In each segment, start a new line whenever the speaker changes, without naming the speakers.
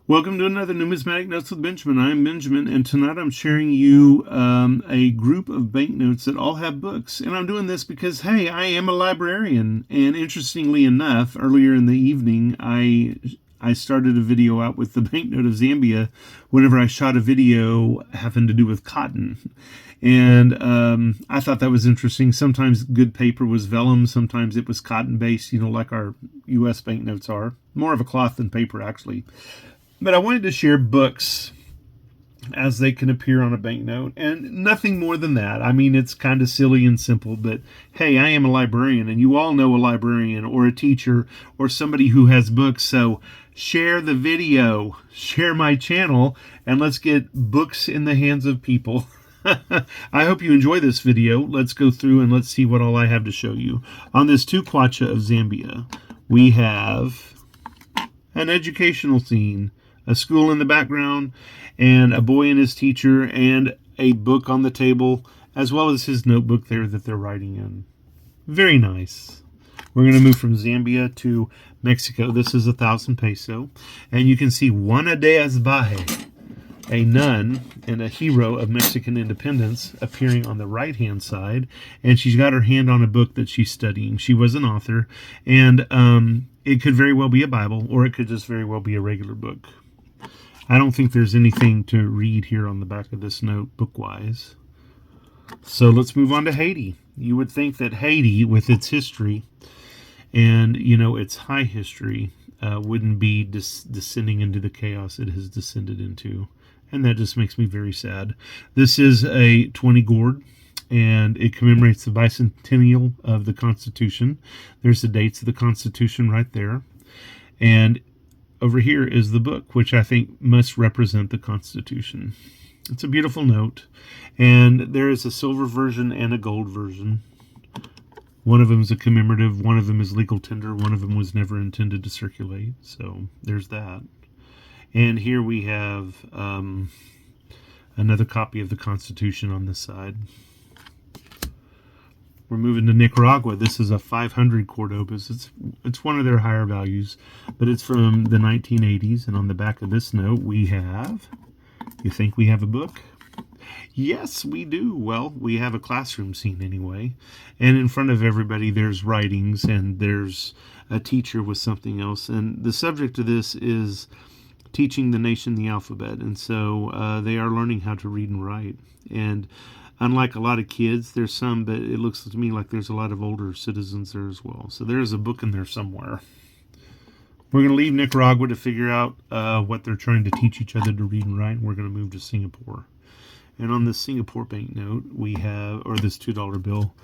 Welcome to another Numismatic Notes with Benjamin. I'm Benjamin, and tonight I'm sharing you a group of banknotes that all have books. And I'm doing this because, hey, I am a librarian. And interestingly enough, earlier in the evening, I started a video out with the banknote of Zambia whenever I shot a video having to do with cotton. And I thought that was interesting. Sometimes good paper was vellum, sometimes it was cotton based, like our U.S. banknotes are. More of a cloth than paper, actually. But I wanted to share books as they can appear on a banknote, and nothing more than that. I mean, it's kind of silly and simple, but hey, I am a librarian, and you all know a librarian or a teacher or somebody who has books. So share the video, share my channel, and let's get books in the hands of people. I hope you enjoy this video. Let's go through and let's see what all I have to show you. On this 2 kwacha of Zambia, we have an educational scene, a school in the background, and a boy and his teacher, and a book on the table, as well as his notebook there that they're writing in. Very nice. We're going to move from Zambia to Mexico. This is 1,000 peso. And you can see Juana de Azbaje, a nun and a hero of Mexican independence, appearing on the right-hand side. And she's got her hand on a book that she's studying. She was an author. And it could very well be a Bible, or it could just very well be a regular book. I don't think there's anything to read here on the back of this note book-wise. So let's move on to Haiti. You would think that Haiti, with its history and, its high history, wouldn't be descending into the chaos it has descended into. And that just makes me very sad. This is a 20 gourd, and it commemorates the bicentennial of the Constitution. There's the dates of the Constitution right there. And over here is the book, which I think must represent the Constitution. It's a beautiful note. And there is a silver version and a gold version. One of them is a commemorative, one of them is legal tender, one of them was never intended to circulate. So there's that. And here we have another copy of the Constitution on this side. We're moving to Nicaragua. This is a 500 Cordobas. It's one of their higher values, but it's from the 1980s. And on the back of this note, we have, you think we have a book? Yes, we do. Well, we have a classroom scene anyway. And in front of everybody, there's writings, and there's a teacher with something else. And the subject of this is teaching the nation the alphabet. And so they are learning how to read and write. And unlike a lot of kids, there's some, but it looks to me like there's a lot of older citizens there as well. So there's a book in there somewhere. We're going to leave Nicaragua to figure out what they're trying to teach each other to read and write. And we're going to move to Singapore. And on this Singapore banknote, we have, or this $2 bill,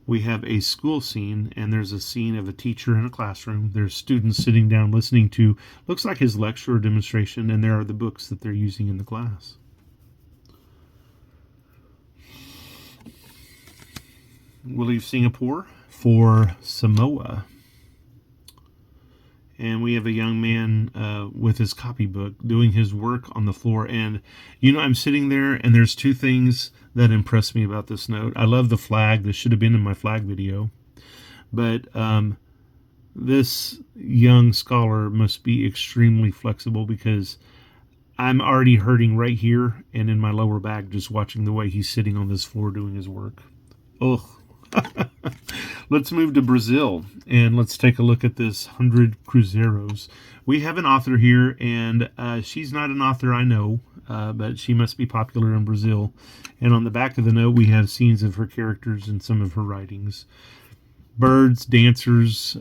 we have a school scene, and there's a scene of a teacher in a classroom. There's students sitting down listening to, looks like his lecture or demonstration, and there are the books that they're using in the class. We'll leave Singapore for Samoa. And we have a young man with his copybook doing his work on the floor. And, I'm sitting there, and there's 2 things that impress me about this note. I love the flag. This should have been in my flag video. But this young scholar must be extremely flexible, because I'm already hurting right here and in my lower back just watching the way he's sitting on this floor doing his work. Ugh. Let's move to Brazil, and let's take a look at this 100 Cruzeiros. We have an author here, and she's not an author I know, but she must be popular in Brazil. And on the back of the note, we have scenes of her characters and some of her writings. Birds, dancers,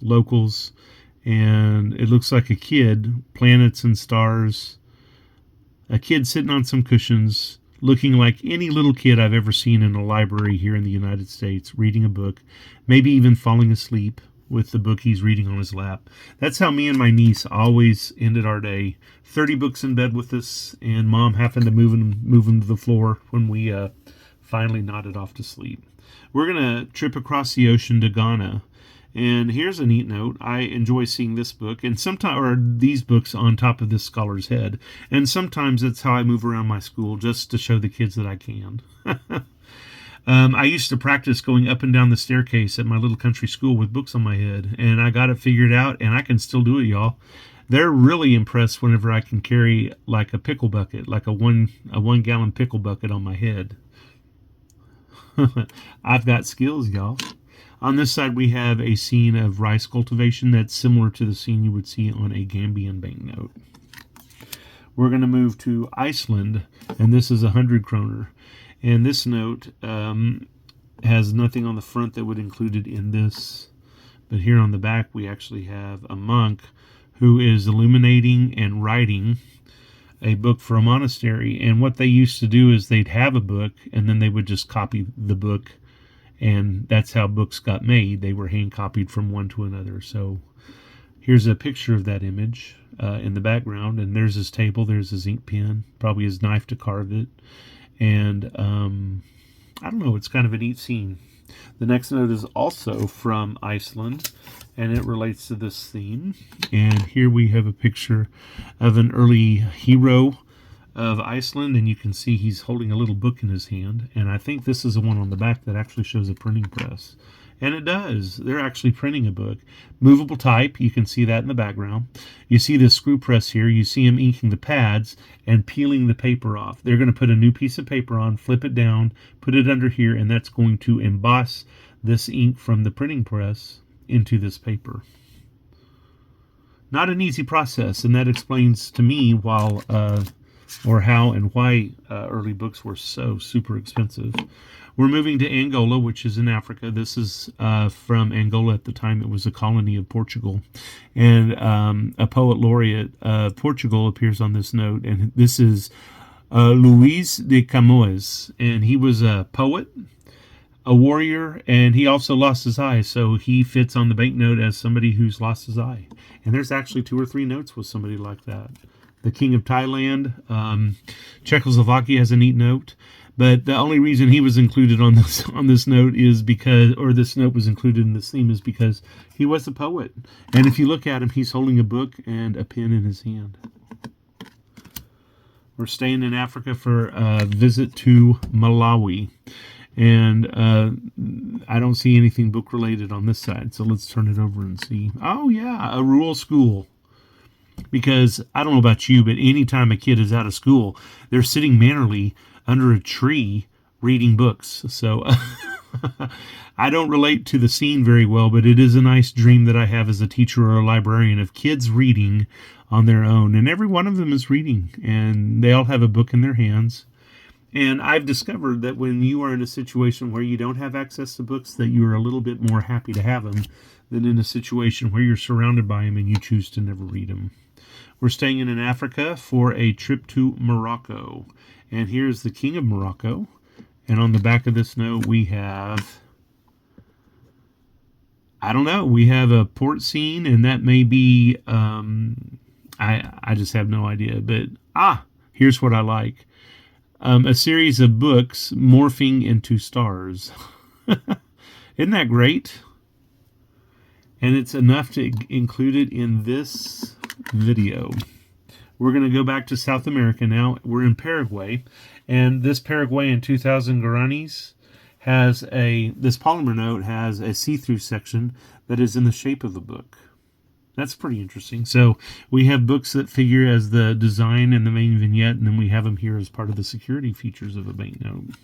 locals, and it looks like a kid, planets and stars, a kid sitting on some cushions, looking like any little kid I've ever seen in a library here in the United States, reading a book, maybe even falling asleep with the book he's reading on his lap. That's how me and my niece always ended our day. 30 books in bed with us, and Mom happened to move them to the floor when we finally nodded off to sleep. We're going to trip across the ocean to Ghana. And here's a neat note. I enjoy seeing this book, and sometimes, or these books on top of this scholar's head. And sometimes that's how I move around my school, just to show the kids that I can. I used to practice going up and down the staircase at my little country school with books on my head, and I got it figured out, and I can still do it, y'all. They're really impressed whenever I can carry like a pickle bucket, like a 1 gallon pickle bucket on my head. I've got skills, y'all. On this side, we have a scene of rice cultivation that's similar to the scene you would see on a Gambian banknote. We're going to move to Iceland, and this is 100 kroner. And this note has nothing on the front that would include it in this. But here on the back, we actually have a monk who is illuminating and writing a book for a monastery. And what they used to do is they'd have a book, and then they would just copy the book. And that's how books got made. They were hand copied from one to another. So here's a picture of that image in the background. And there's his table. There's his ink pen. Probably his knife to carve it. And I don't know. It's kind of a neat scene. The next note is also from Iceland, and it relates to this theme. And here we have a picture of an early hero of Iceland, and you can see he's holding a little book in his hand. And I think this is the one on the back that actually shows a printing press. And it does. They're actually printing a book. Movable type, you can see that in the background. You see the screw press here. You see him inking the pads and peeling the paper off. They're going to put a new piece of paper on, flip it down, put it under here, and that's going to emboss this ink from the printing press into this paper. Not an easy process, and that explains to me how and why early books were so super expensive. We're moving to Angola, which is in Africa. This is from Angola at the time. It was a colony of Portugal. And a poet laureate of Portugal appears on this note. And this is Luis de Camões. And he was a poet, a warrior, and he also lost his eye. So he fits on the banknote as somebody who's lost his eye. And there's actually 2 or 3 notes with somebody like that. The King of Thailand. Czechoslovakia has a neat note. But the only reason he was included on this note is because, or this note was included in this theme, is because he was a poet. And if you look at him, he's holding a book and a pen in his hand. We're staying in Africa for a visit to Malawi. And I don't see anything book related on this side. So let's turn it over and see. Oh yeah, a rural school. Because I don't know about you, but anytime a kid is out of school, they're sitting mannerly under a tree reading books. So I don't relate to the scene very well, but it is a nice dream that I have as a teacher or a librarian of kids reading on their own. And every one of them is reading, and they all have a book in their hands. And I've discovered that when you are in a situation where you don't have access to books, that you are a little bit more happy to have them than in a situation where you're surrounded by them and you choose to never read them. We're staying in Africa for a trip to Morocco. And here's the King of Morocco. And on the back of this note, we have, I don't know, we have a port scene, and that may be, I just have no idea. But, here's what I like. A series of books morphing into stars. Isn't that great? And it's enough to include it in this video. We're going to go back to South America now. We're in Paraguay, and this Paraguayan 2000 guaranis has this polymer note has a see-through section that is in the shape of a book. That's pretty interesting. So we have books that figure as the design and the main vignette, and then we have them here as part of the security features of a banknote.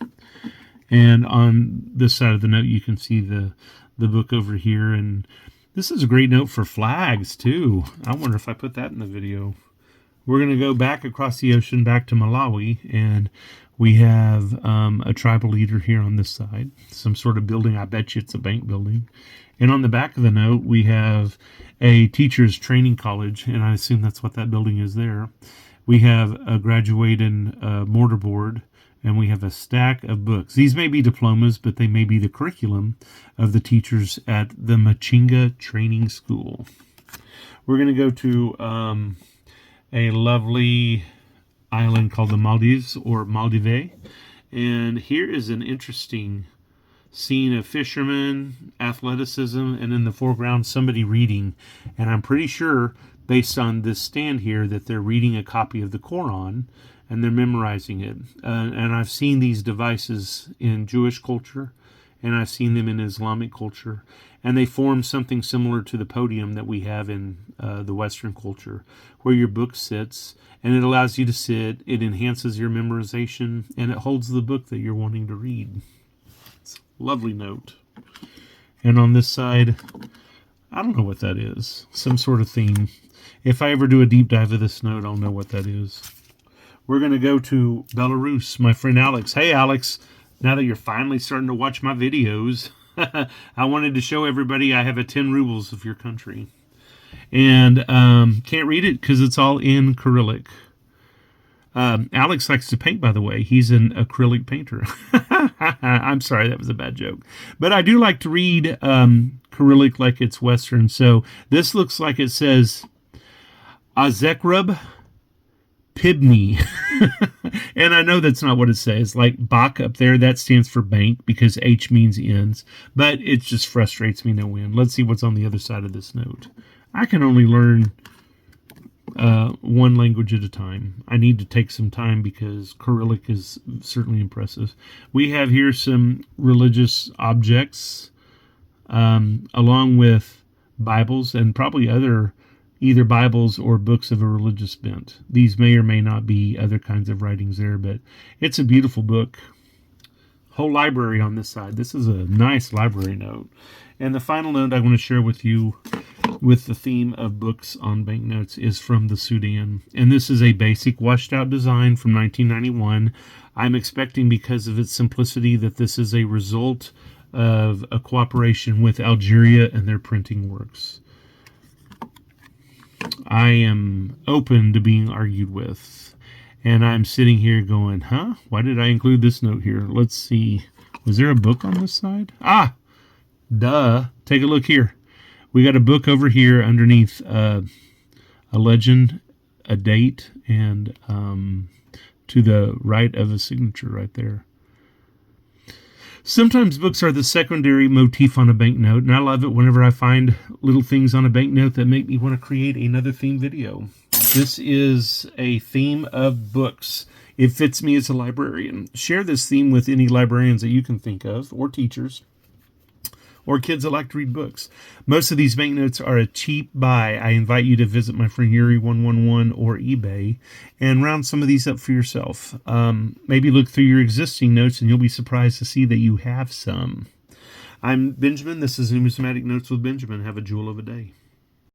And on this side of the note, you can see the book over here, and this is a great note for flags too. I wonder if I put that in the video. We're going to go back across the ocean back to Malawi, and we have a tribal leader here on this side. Some sort of building. I bet you it's a bank building. And on the back of the note, we have a teacher's training college, and I assume that's what that building is there. We have a graduating mortarboard, and we have a stack of books. These may be diplomas, but they may be the curriculum of the teachers at the Machinga Training School. We're going to go to a lovely island called the Maldives, or Maldives. And here is an interesting scene of fishermen, athleticism, and in the foreground somebody reading. And I'm pretty sure, based on this stand here, that they're reading a copy of the Quran and they're memorizing it. And I've seen these devices in Jewish culture, and I've seen them in Islamic culture. And they form something similar to the podium that we have in the Western culture, where your book sits, and it allows you to sit, it enhances your memorization, and it holds the book that you're wanting to read. It's a lovely note. And on this side, I don't know what that is. Some sort of theme. If I ever do a deep dive of this note, I'll know what that is. We're going to go to Belarus, my friend Alex. Hey, Alex, now that you're finally starting to watch my videos, I wanted to show everybody I have a 10 rubles of your country. And can't read it because it's all in Cyrillic. Alex likes to paint, by the way. He's an acrylic painter. I'm sorry, that was a bad joke. But I do like to read Cyrillic like it's Western. So this looks like it says Azekrub Pibni. And I know that's not what it says. Like Bach up there, that stands for bank because H means ends. But it just frustrates me no end. Let's see what's on the other side of this note. I can only learn one language at a time. I need to take some time because Cyrillic is certainly impressive. We have here some religious objects along with Bibles and probably other either Bibles or books of a religious bent. These may or may not be other kinds of writings there, but it's a beautiful book. Whole library on this side. This is a nice library note. And the final note I want to share with you with the theme of books on banknotes is from the Sudan. And this is a basic washed out design from 1991. I'm expecting, because of its simplicity, that this is a result of a cooperation with Algeria and their printing works. I am open to being argued with. And I'm sitting here going, huh? Why did I include this note here? Let's see. Was there a book on this side? Ah! Duh. Take a look here. We got a book over here underneath a legend, a date, and to the right of a signature right there. Sometimes books are the secondary motif on a banknote, and I love it whenever I find little things on a banknote that make me want to create another theme video. This is a theme of books. It fits me as a librarian. Share this theme with any librarians that you can think of, or teachers, or kids that like to read books. Most of these banknotes are a cheap buy. I invite you to visit my friend Yuri111 or eBay and round some of these up for yourself. Maybe look through your existing notes and you'll be surprised to see that you have some. I'm Benjamin. This is Numismatic Notes with Benjamin. Have a jewel of a day.